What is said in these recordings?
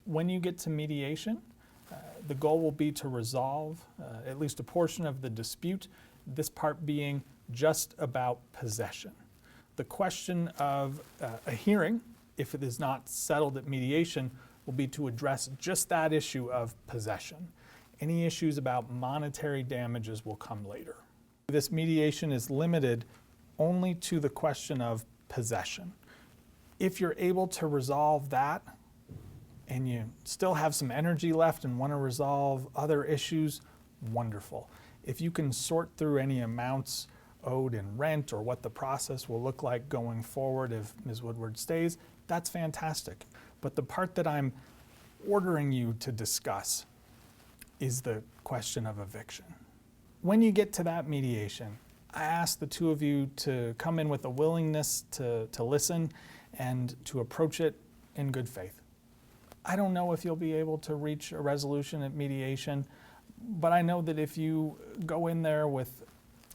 When you get to mediation, the goal will be to resolve at least a portion of the dispute, this part being just about possession. The question of a hearing, if it is not settled at mediation, will be to address just that issue of possession. Any issues about monetary damages will come later. This mediation is limited only to the question of possession. If you're able to resolve that, and you still have some energy left and want to resolve other issues, wonderful. If you can sort through any amounts owed in rent or what the process will look like going forward if Ms. Woodward stays, that's fantastic. But the part that I'm ordering you to discuss is the question of eviction. When you get to that mediation, I ask the two of you to come in with a willingness to listen and to approach it in good faith. I don't know if you'll be able to reach a resolution at mediation, but I know that if you go in there with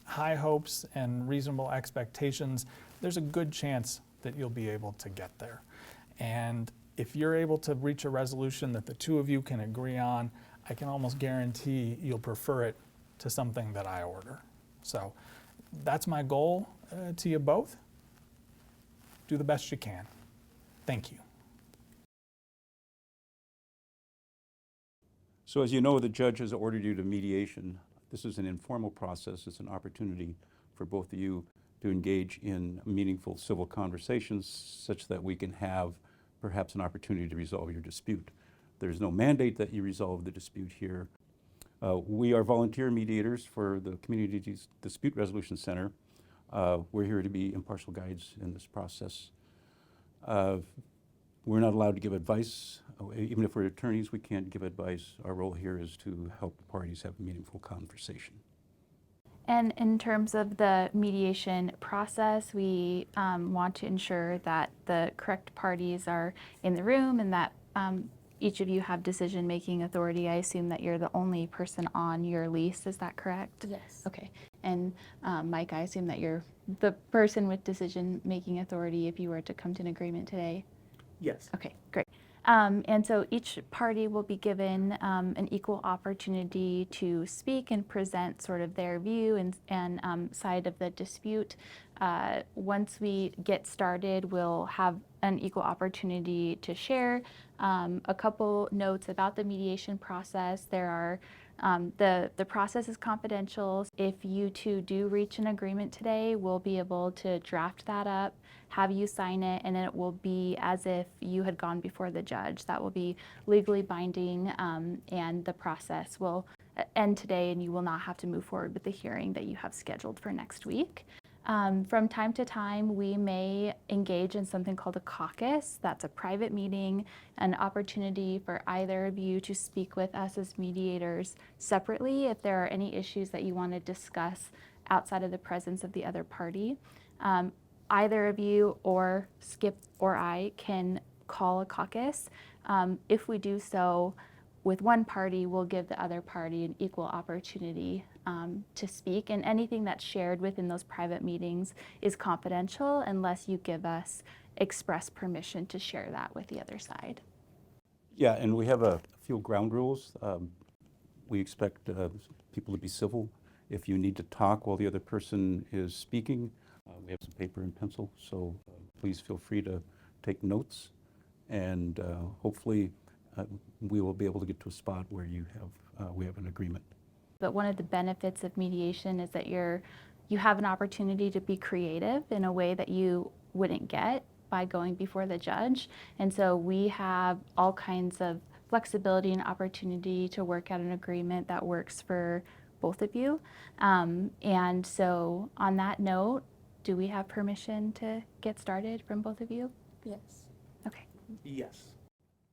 high hopes and reasonable expectations, there's a good chance that you'll be able to get there. And if you're able to reach a resolution that the two of you can agree on, I can almost guarantee you'll prefer it to something that I order. So that's my goal to you both. Do the best you can. Thank you. So as you know, the judge has ordered you to mediation. This is an informal process. It's an opportunity for both of you to engage in meaningful civil conversations such that we can have perhaps an opportunity to resolve your dispute. There's no mandate that you resolve the dispute here. We are volunteer mediators for the Community Dispute Resolution Center. We're here to be impartial guides in this process. We're not allowed to give advice. Even if we're attorneys, we can't give advice. Our role here is to help the parties have a meaningful conversation. And in terms of the mediation process, we want to ensure that the correct parties are in the room and that each of you have decision-making authority. I assume that you're the only person on your lease, is that correct? Yes. Okay. And Mike, I assume that you're the person with decision-making authority if you were to come to an agreement today? Yes. Okay, great. And so each party will be given an equal opportunity to speak and present sort of their view and side of the dispute. Once we get started, we'll have an equal opportunity to share a couple notes about the mediation process. There are the process is confidential. If you two do reach an agreement today, we'll be able to draft that up, have you sign it, and it will be as if you had gone before the judge. That will be legally binding, and the process will end today, and you will not have to move forward with the hearing that you have scheduled for next week. From time to time, we may engage in something called a caucus. That's a private meeting, an opportunity for either of you to speak with us as mediators separately if there are any issues that you want to discuss outside of the presence of the other party. Either of you or Skip or I can call a caucus. If we do so with one party, we'll give the other party an equal opportunity to speak, and anything that's shared within those private meetings is confidential unless you give us express permission to share that with the other side. Yeah, and we have a few ground rules. We expect people to be civil. If you need to talk while the other person is speaking, we have some paper and pencil, so please feel free to take notes, and hopefully we will be able to get to a spot where we have an agreement. But one of the benefits of mediation is that you have an opportunity to be creative in a way that you wouldn't get by going before the judge. And so we have all kinds of flexibility and opportunity to work out an agreement that works for both of you. And so on that note, do we have permission to get started from both of you? Yes. Okay. Yes.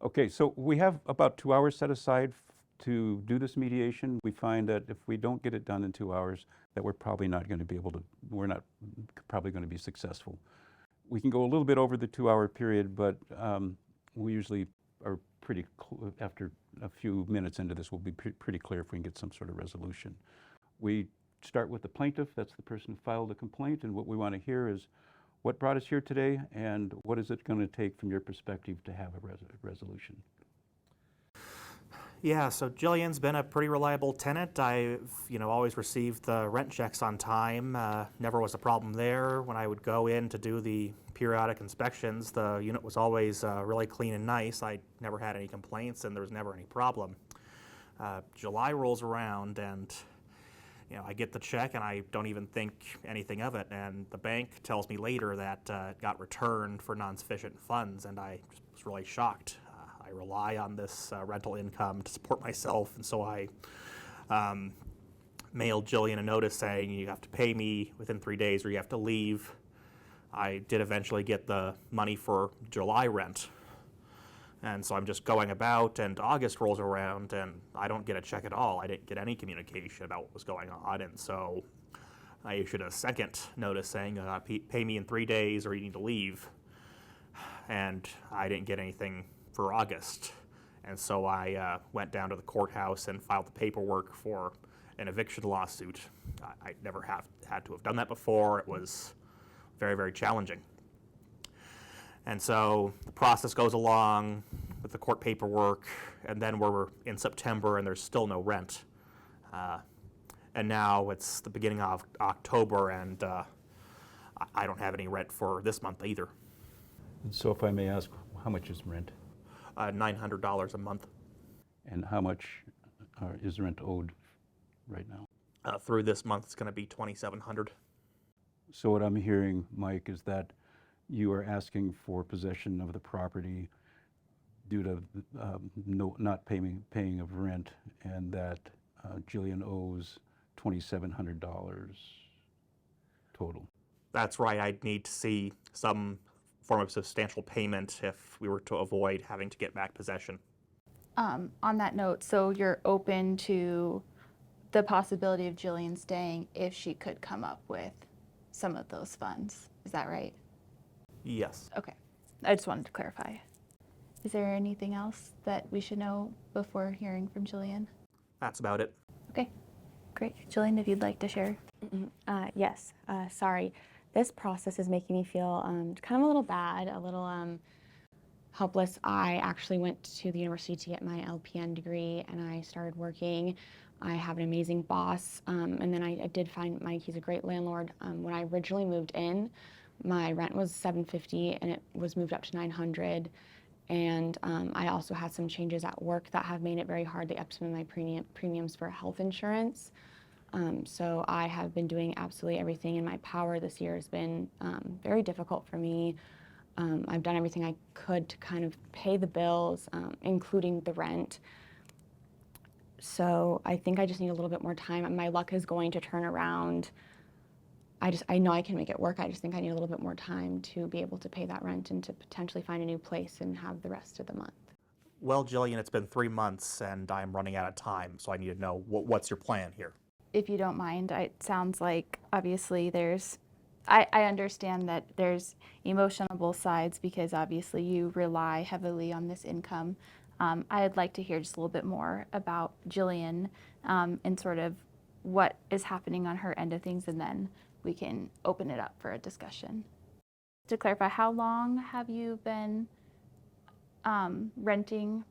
Okay, so we have about 2 hours set aside to do this mediation. We find that if we don't get it done in 2 hours, that we're probably not going to be able to, we're not probably going to be successful. We can go a little bit over the 2-hour period, but we usually are pretty, after a few minutes into this, we'll be pretty clear if we can get some sort of resolution. We start with the plaintiff, that's the person who filed the complaint, and what we want to hear is what brought us here today and what is it going to take from your perspective to have a resolution? Yeah, so Jillian's been a pretty reliable tenant. I've, always received the rent checks on time. Never was a problem there. When I would go in to do the periodic inspections, the unit was always really clean and nice. I never had any complaints, and there was never any problem. July rolls around, and I get the check, and I don't even think anything of it. And the bank tells me later that it got returned for non-sufficient funds, and I just was really shocked. I rely on this rental income to support myself, and so I mailed Jillian a notice saying you have to pay me within 3 days or you have to leave. I did eventually get the money for July rent, and so I'm just going about, and August rolls around and I don't get a check at all. I didn't get any communication about what was going on, and so I issued a second notice saying pay me in 3 days or you need to leave, and I didn't get anything for August. And so I went down to the courthouse and filed the paperwork for an eviction lawsuit. I never had to have done that before. It was very, very challenging. And so the process goes along with the court paperwork, and then we're in September and there's still no rent. And now it's the beginning of October, and I don't have any rent for this month either. And so if I may ask, how much is rent? $900 a month. And how much is rent owed right now? Through this month, it's going to be $2,700. So what I'm hearing, Mike, is that you are asking for possession of the property due to not paying of rent, and that Jillian owes $2,700 total. That's right. I'd need to see some form of substantial payment if we were to avoid having to get back possession. On that note, so you're open to the possibility of Jillian staying if she could come up with some of those funds. Is that right? Yes. Okay. I just wanted to clarify. Is there anything else that we should know before hearing from Jillian? That's about it. Okay, great. Jillian, if you'd like to share. Yes, sorry. This process is making me feel kind of a little bad, a little helpless. I actually went to the university to get my LPN degree, and I started working. I have an amazing boss, and then I did find Mike. He's a great landlord. When I originally moved in, my rent was $750, and it was moved up to $900. And I also had some changes at work that have made it very hard to up some of my premiums for health insurance. So I have been doing absolutely everything in my power. This year has been very difficult for me. I've done everything I could to kind of pay the bills, including the rent. So I think I just need a little bit more time. My luck is going to turn around. I know I can make it work. I just think I need a little bit more time to be able to pay that rent and to potentially find a new place and have the rest of the month. Well, Jillian, it's been 3 months and I'm running out of time, so I need to know what's your plan here? If you don't mind, it sounds like obviously I understand that there's emotion on both sides because obviously you rely heavily on this income. I'd like to hear just a little bit more about Jillian and sort of what is happening on her end of things, and then we can open it up for a discussion. To clarify, how long have you been renting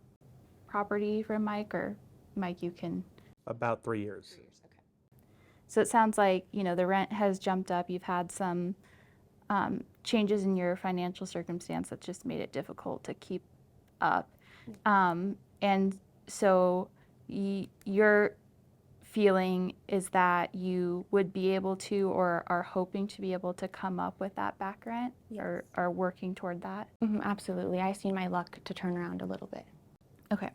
property from Mike? Or Mike, you can... About 3 years. 3 years, okay. So it sounds like, the rent has jumped up. You've had some changes in your financial circumstance that just made it difficult to keep up. And so your feeling is that you would be able to or are hoping to be able to come up with that back rent? Yes. Or are working toward that? Absolutely. I see my luck to turn around a little bit. Okay.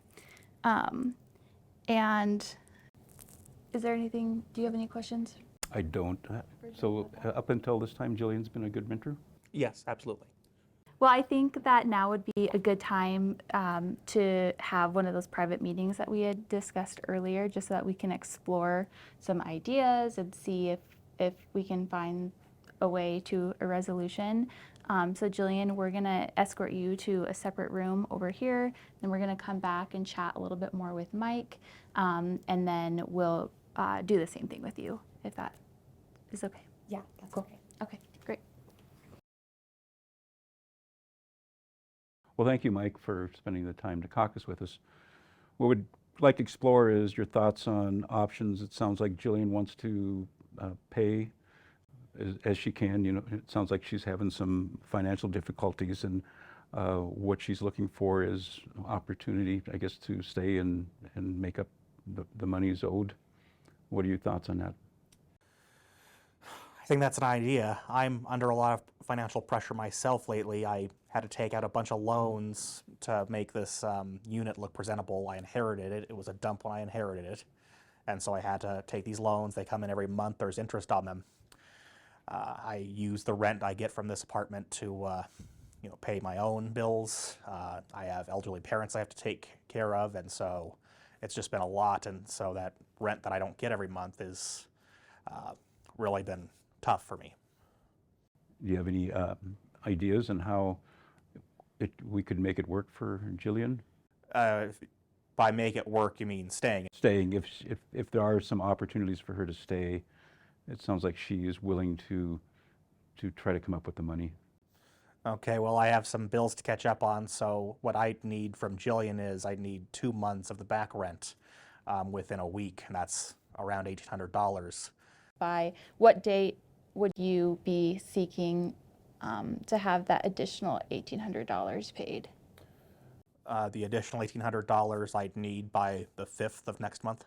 And is there anything, do you have any questions? I don't. So up until this time, Jillian's been a good renter? Yes, absolutely. Well, I think that now would be a good time to have one of those private meetings that we had discussed earlier, just so that we can explore some ideas and see if we can find a way to a resolution. So Jillian, we're gonna escort you to a separate room over here, then we're gonna come back and chat a little bit more with Mike, and then we'll do the same thing with you, if that is okay. Yeah, that's Cool. okay. Okay, great. Well, thank you, Mike, for spending the time to caucus with us. What would like to explore is your thoughts on options. It sounds like Jillian wants to pay as she can. You know, it sounds like she's having some financial difficulties, and what she's looking for is opportunity, I guess, to stay and make up the monies owed. What are your thoughts on that? I think that's an idea. I'm under a lot of financial pressure myself lately. I had to take out a bunch of loans to make this unit look presentable. I inherited it. It was a dump when I inherited it. And so I had to take these loans. They come in every month. There's interest on them. I use the rent I get from this apartment to pay my own bills. I have elderly parents I have to take care of, and so it's just been a lot. And so that rent that I don't get every month is really been tough for me. Do you have any ideas on how we could make it work for Jillian? By make it work, you mean staying? Staying, if there are some opportunities for her to stay, it sounds like she is willing to try to come up with the money. Okay, well, I have some bills to catch up on, so what I need from Jillian is I need 2 months of the back rent within a week, and that's around $1,800. By what date would you be seeking to have that additional $1,800 paid? The additional $1,800 I'd need by the 5th of next month.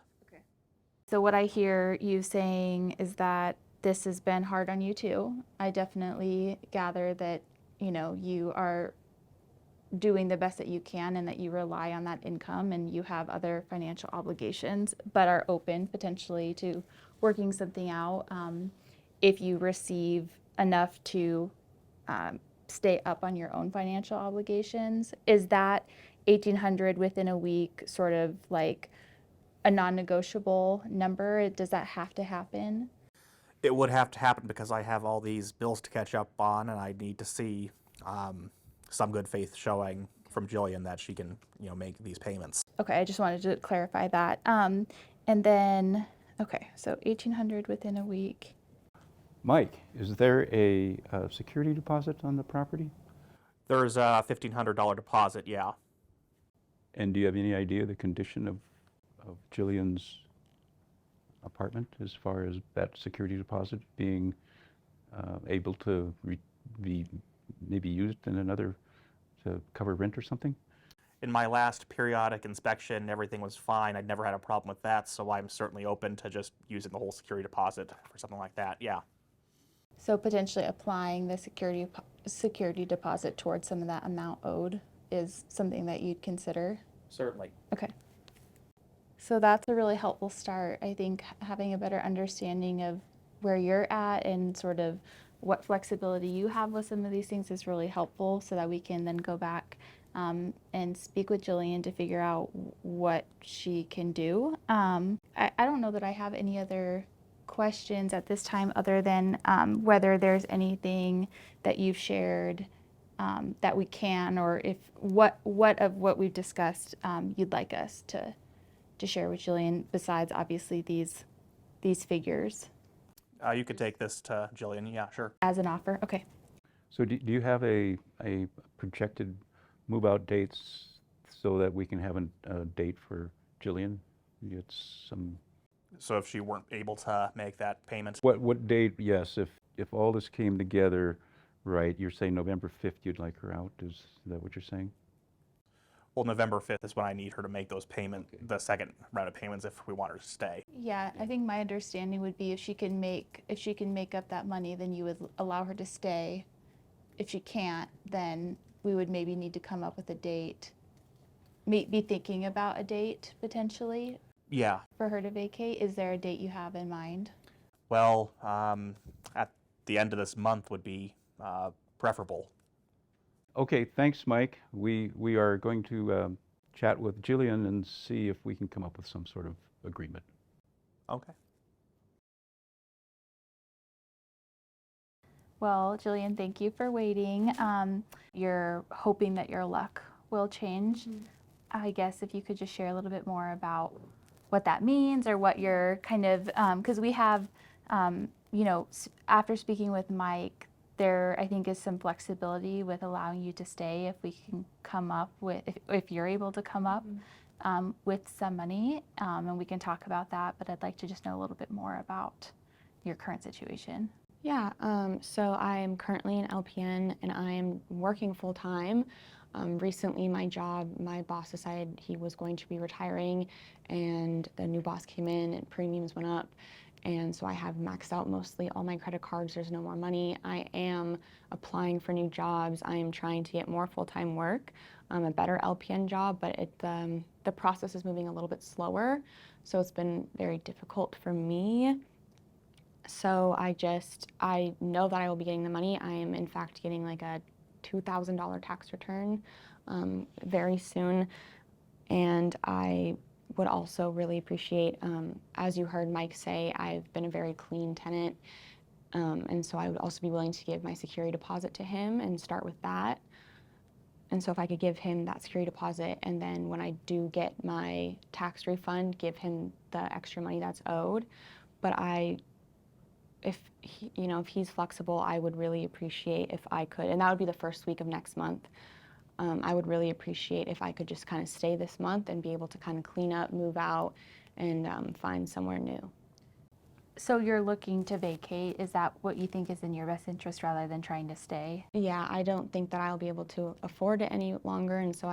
So what I hear you saying is that this has been hard on you too. I definitely gather that, you are doing the best that you can and that you rely on that income and you have other financial obligations, but are open potentially to working something out if you receive enough to stay up on your own financial obligations. Is that $1,800 within a week sort of like a non-negotiable number? Does that have to happen? It would have to happen because I have all these bills to catch up on, and I need to see some good faith showing from Jillian that she can, make these payments. Okay, I just wanted to clarify that. And then, okay, so $1,800 within a week. Mike, is there a security deposit on the property? There's a $1,500 deposit, yeah. And do you have any idea the condition of Jillian's apartment as far as that security deposit being able to be maybe used in another to cover rent or something? In my last periodic inspection, everything was fine. I'd never had a problem with that, so I'm certainly open to just using the whole security deposit for something like that, yeah. So potentially applying the security deposit towards some of that amount owed is something that you'd consider? Certainly. Okay. So that's a really helpful start. I think having a better understanding of where you're at and sort of what flexibility you have with some of these things is really helpful so that we can then go back and speak with Jillian to figure out what she can do. I don't know that I have any other questions at this time other than whether there's anything that you've shared that we can, or if what of what we've discussed you'd like us to share with Jillian besides obviously these figures. You could take this to Jillian, yeah, sure. As an offer, okay. So do you have a projected move-out dates so that we can have a date for Jillian? It's some. So if she weren't able to make that payment? What date? Yes, if all this came together, right? You're saying November 5th. You'd like her out. Is that what you're saying? Well, November 5th is when I need her to make those payments, the second round of payments, if we want her to stay. Yeah, I think my understanding would be if she can make up that money, then you would allow her to stay. If she can't, then we would maybe need to come up with a date. Be thinking about a date potentially. Yeah. For her to vacate. Is there a date you have in mind? Well, at the end of this month would be preferable. Okay, thanks, Mike. We are going to chat with Jillian and see if we can come up with some sort of agreement. Okay. Well, Jillian, thank you for waiting. You're hoping that your luck will change. I guess if you could just share a little bit more about what that means, or what you're kind of, because we have, after speaking with Mike, there I think is some flexibility with allowing you to stay if we can come up with, if you're able to come up with some money, and we can talk about that, but I'd like to just know a little bit more about your current situation. Yeah, so I am currently an LPN and I am working full time. Recently, my boss decided he was going to be retiring, and the new boss came in and premiums went up. And so I have maxed out mostly all my credit cards. There's no more money. I am applying for new jobs. I am trying to get more full-time work, a better LPN job, but the process is moving a little bit slower. So it's been very difficult for me. So I know that I will be getting the money. I am in fact getting like a $2,000 tax return very soon. And I would also really appreciate, as you heard Mike say, I've been a very clean tenant. And so I would also be willing to give my security deposit to him and start with that. And so if I could give him that security deposit, and then when I do get my tax refund, give him the extra money that's owed. But if he's flexible, I would really appreciate if I could, and that would be the first week of next month. I would really appreciate if I could just kind of stay this month and be able to kind of clean up, move out, and find somewhere new. So you're looking to vacate. Is that what you think is in your best interest rather than trying to stay? Yeah, I don't think that I'll be able to afford it any longer, and so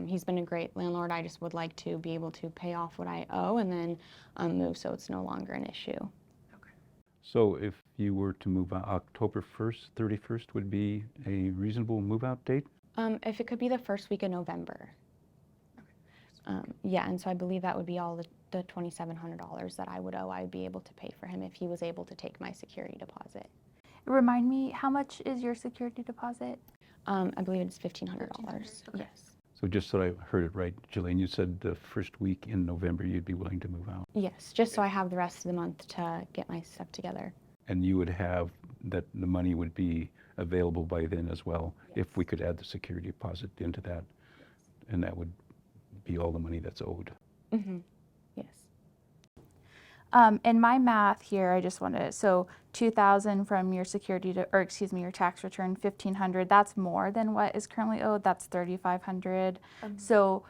he's been a great landlord. I just would like to be able to pay off what I owe and then move so it's no longer an issue. So if you were to move out, October 1st, 31st would be a reasonable move-out date? If it could be the first week of November. Yeah, and so I believe that would be all the $2,700 that I would owe. I'd be able to pay for him if he was able to take my security deposit. Remind me, how much is your security deposit? I believe it's $1,500. Okay. Yes. So just so I heard it right, Jillian, you said the first week in November you'd be willing to move out. Yes, just so I have the rest of the month to get my stuff together. And you would have that the money would be available by then as well, Yes. if we could add the security deposit into that. And that would be all the money that's owed. Mm-hmm. Yes. In my math here, I just wanted, so 2,000 from your your tax return, 1,500, that's more than what is currently owed, that's 3,500. So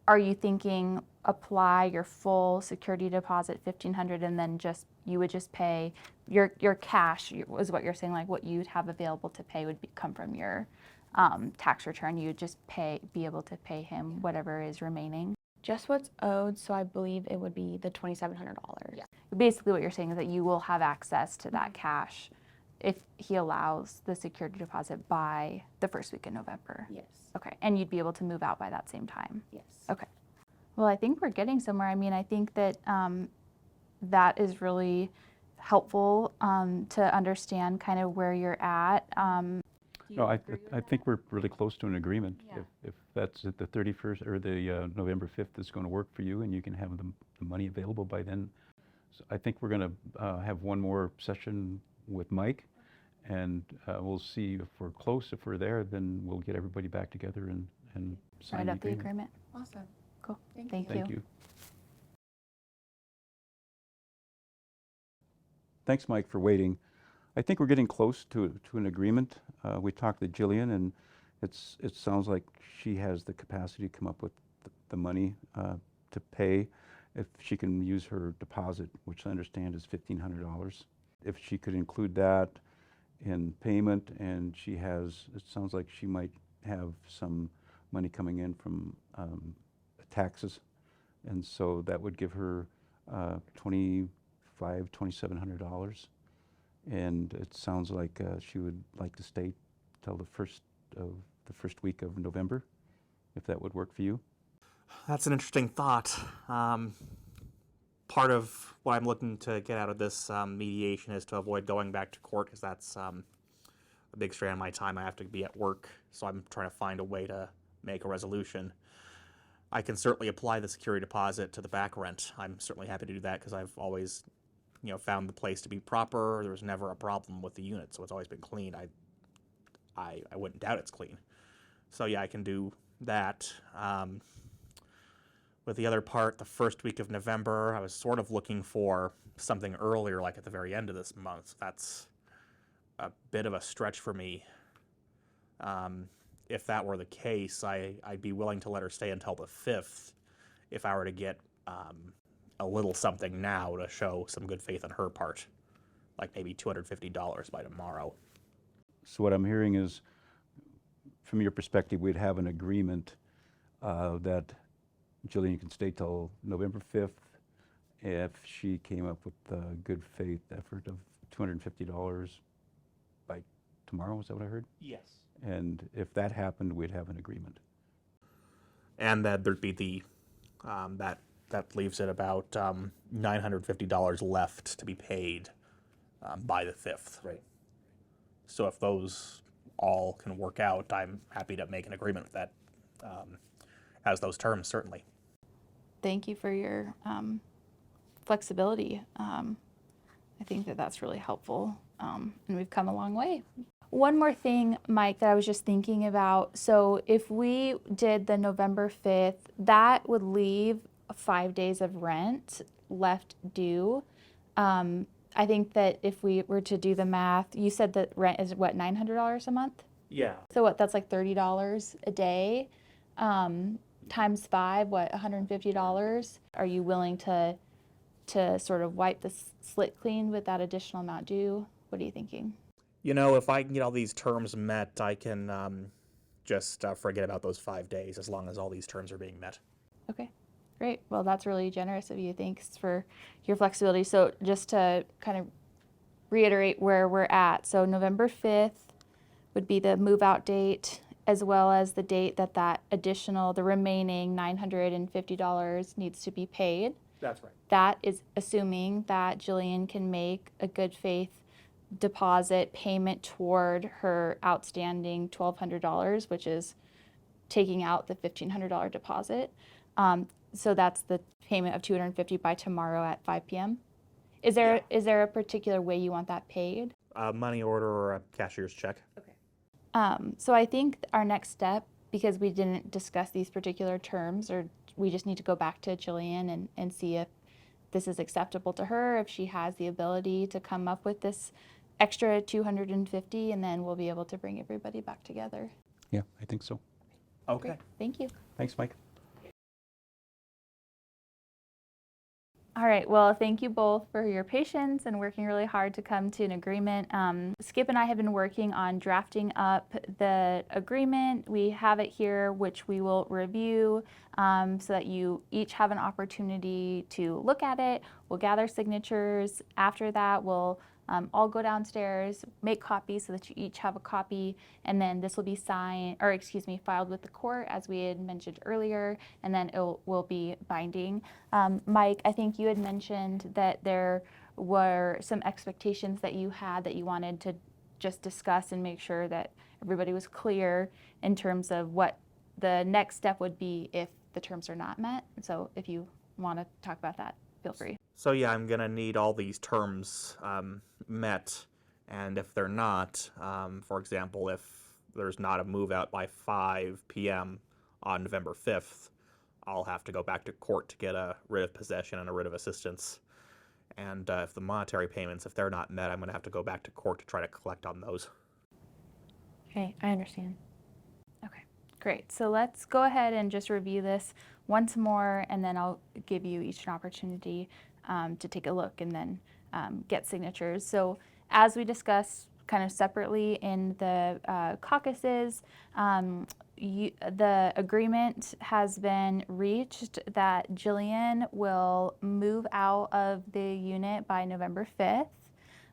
are you thinking apply your full security deposit, 1,500, and then you would just pay your cash is what you're saying, like what you'd have available to pay would come from your tax return. You would just be able to pay him whatever is remaining. Just what's owed, so I believe it would be the $2,700. Yeah. Basically what you're saying is that you will have access to that cash if he allows the security deposit by the first week in November. Yes. Okay, and you'd be able to move out by that same time. Yes. Okay. Well, I think we're getting somewhere. I mean, I think that that is really helpful to understand kind of where you're at. No, I think we're really close to an agreement. Yeah. If that's at the 31st or the November 5th is going to work for you and you can have the money available by then. So I think we're going to have one more session with Mike, and we'll see if we're close. If we're there, then we'll get everybody back together and sign Write the up the agreement. agreement. Awesome. Cool. Thank Thank you. Thanks, Mike, for waiting. I think we're getting close to an agreement. We talked to Jillian, and it sounds like she has the capacity to come up with the money to pay if she can use her deposit, which I understand is $1,500. If she could include that in payment, and it sounds like she might have some money coming in from taxes, and so that would give her $2,700. And it sounds like she would like to stay till the first week of November, if that would work for you. That's an interesting thought. Part of what I'm looking to get out of this mediation is to avoid going back to court, because that's a big strain of my time. I have to be at work, so I'm trying to find a way to make a resolution. I can certainly apply the security deposit to the back rent. I'm certainly happy to do that because I've always found the place to be proper. There was never a problem with the unit, so it's always been clean. I wouldn't doubt it's clean. So yeah, I can do that. With the other part, the first week of November, I was sort of looking for something earlier, like at the very end of this month. That's a bit of a stretch for me. If that were the case, I'd be willing to let her stay until the 5th if I were to get a little something now to show some good faith on her part, like maybe $250 by tomorrow. So what I'm hearing is, from your perspective, we'd have an agreement that Jillian can stay till November 5th if she came up with a good faith effort of $250 by tomorrow, is that what I heard? Yes. And if that happened, we'd have an agreement. And that there'd be the, that leaves it about $950 left to be paid by the 5th. Right. So if those all can work out, I'm happy to make an agreement with that as those terms, certainly. Thank you for your flexibility. I think that that's really helpful, and we've come a long way. One more thing, Mike, that I was just thinking about. So if we did the November 5th, that would leave 5 days of rent left due. I think that if we were to do the math, you said that rent is what, $900 a month? Yeah. So what, that's like $30 a day, times 5, what, $150? Are you willing to sort of wipe the slate clean with that additional amount due? What are you thinking? You know, if I can get all these terms met, I can just forget about those 5 days as long as all these terms are being met. Okay, great. Well, that's really generous of you. Thanks for your flexibility. So just to kind of reiterate where we're at. So November 5th would be the move out date, as well as the date that the remaining $950 needs to be paid. That's right. That is assuming that Jillian can make a good faith deposit payment toward her outstanding $1,200, which is taking out the $1,500 deposit. So that's the payment of $250 by tomorrow at 5 p.m. Is there a particular way you want that paid? Money order or a cashier's check. Okay. So I think our next step, because we didn't discuss these particular terms, or we just need to go back to Jillian and see if this is acceptable to her, if she has the ability to come up with this extra $250, and then we'll be able to bring everybody back together. Yeah, I think so. Okay. Great. Thank you. Thanks, Mike. All right, well, thank you both for your patience and working really hard to come to an agreement. Skip and I have been working on drafting up the agreement. We have it here, which we will review so that you each have an opportunity to look at it. We'll gather signatures. After that, we'll all go downstairs, make copies so that you each have a copy, and then this will be filed with the court, as we had mentioned earlier, and then it will be binding. Mike, I think you had mentioned that there were some expectations that you had that you wanted to just discuss and make sure that everybody was clear in terms of what the next step would be if the terms are not met. So if you want to talk about that, feel free. So yeah, I'm gonna need all these terms met, and if they're not, for example, if there's not a move out by 5 p.m. on November 5th, I'll have to go back to court to get a writ of possession and a writ of assistance. And if the monetary payments, if they're not met, I'm gonna have to go back to court to try to collect on those. Okay, I understand. Okay, great. So let's go ahead and just review this once more, and then I'll give you each an opportunity to take a look and then get signatures. So as we discussed kind of separately in the caucuses, the agreement has been reached that Jillian will move out of the unit by November 5th.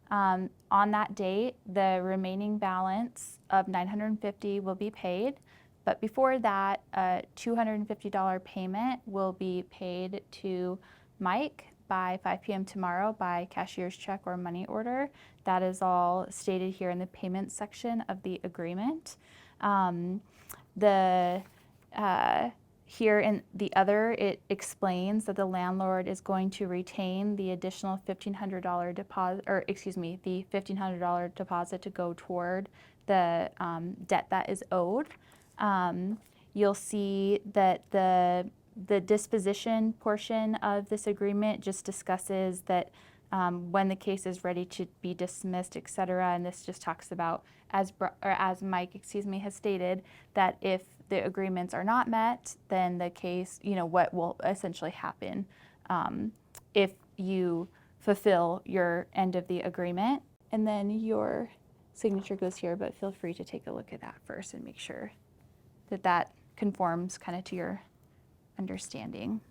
On that date, the remaining balance of $950 will be paid. But before that, a $250 payment will be paid to Mike by 5 p.m. tomorrow by cashier's check or money order. That is all stated here in the payment section of the agreement. Here in the other, it explains that the landlord is going to retain the additional $1,500 deposit, or excuse me, the $1,500 deposit to go toward the debt that is owed. You'll see that the disposition portion of this agreement just discusses that when the case is ready to be dismissed, et cetera. And this just talks about, as Mike, has stated, that if the agreements are not met, then the case, what will essentially happen if you fulfill your end of the agreement. And then your signature goes here, but feel free to take a look at that first and make sure that that conforms kind of to your understanding.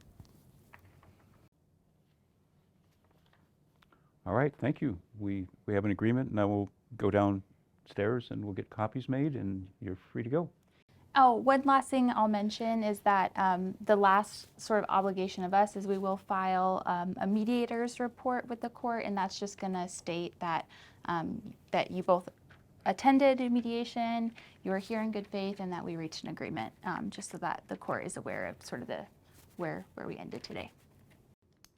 All right, thank you. We have an agreement. Now we'll go downstairs and we'll get copies made, and you're free to go. Oh, one last thing I'll mention is that the last sort of obligation of us is we will file a mediator's report with the court, and that's just going to state that that you both attended mediation, you were here in good faith, and that we reached an agreement, just so that the court is aware of sort of the where we ended today.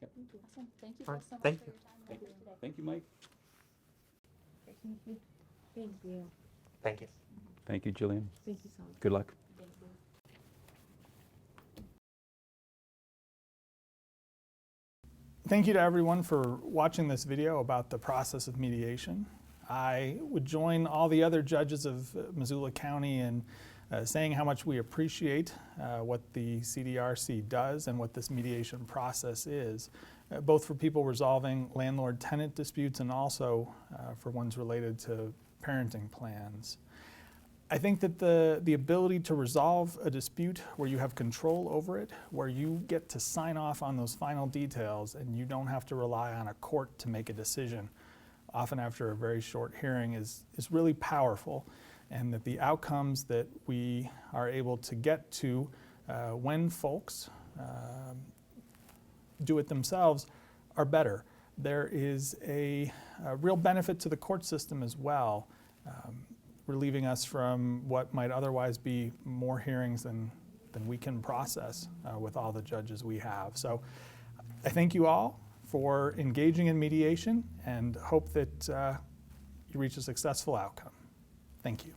Yep. Awesome. Thank you All both right, so much thank for you. your time today. Thank you, Mike. Thank you. Thank you. Thank you. Thank you, Jillian. Thank you so much. Good luck. Thank you. Thank you to everyone for watching this video about the process of mediation. I would join all the other judges of Missoula County in saying how much we appreciate what the CDRC does and what this mediation process is, both for people resolving landlord-tenant disputes and also for ones related to parenting plans. I think that the ability to resolve a dispute where you have control over it, where you get to sign off on those final details and you don't have to rely on a court to make a decision, often after a very short hearing, is really powerful, and that the outcomes that we are able to get to when folks do it themselves are better. There is a real benefit to the court system as well, relieving us from what might otherwise be more hearings than we can process with all the judges we have. So I thank you all for engaging in mediation and hope that you reach a successful outcome. Thank you.